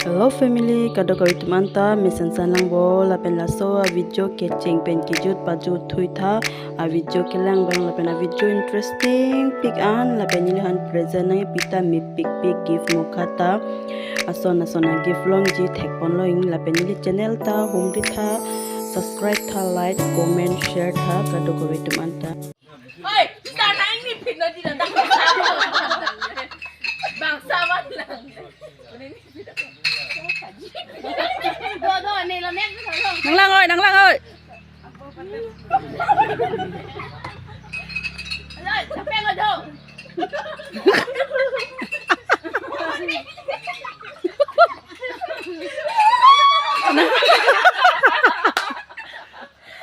Hello family, kado kau itu manta, mesan sanlang bo, lapen laso, a video kecing pen kijut baju thui tha, a video kelang bang lapen a video interesting, pick an, lapen ini han present nang pita mi pick gift mukata, asona gift long ji tag pon lo ing lapen ini channel ta, home di tha, subscribe tha, like, comment, share tha, kado kau itu manta. Oi, kita nang ini pick lo di dalam bangsa mana? Nang lang ơi. Sampai nggak dong?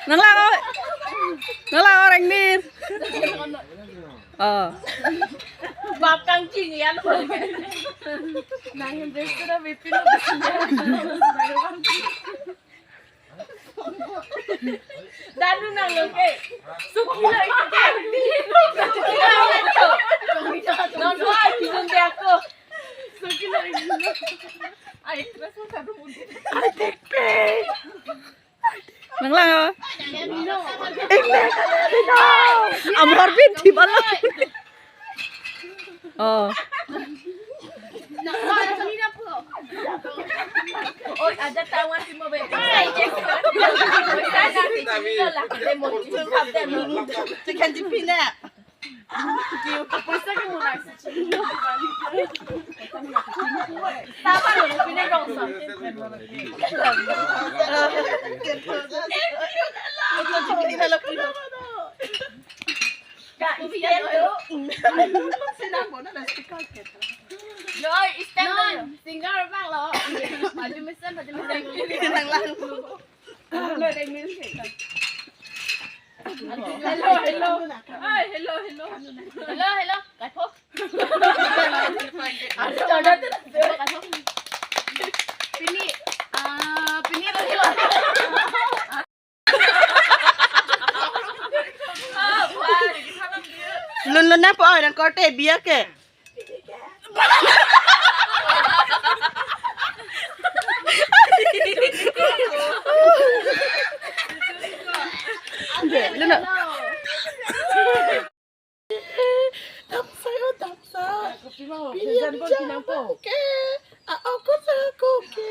Nang lang orang mir. Bakang cinian. Nangin desa bipin. Danu nang loke. Sukila itu. Non wah kinun dia aku. Sukila itu. Ay, terus satu mundi. Ay, tepe. Nang lang ơi. Amor binti bala. Ôi, ada tawan si mo ba? Ay, Chicken dipina. Pulsa ka muna sa chicken. Tama rin, pinagongso. Ito chicken na lang po. Ka-iyan mo. Sinabo na na sticker kita. Rồi, stand lên. Singer vang lo. Maju mesin. Nang lang. Lời đây miếng gì rồi. Hello. Ơi, hello. Cái thuốc. Cho đó tức là cái thuốc. Pini. Pini lagi lo. Lun na po ang korte biya ke. Luna. Damsa. Pinjam ko. Ako sa ko ke.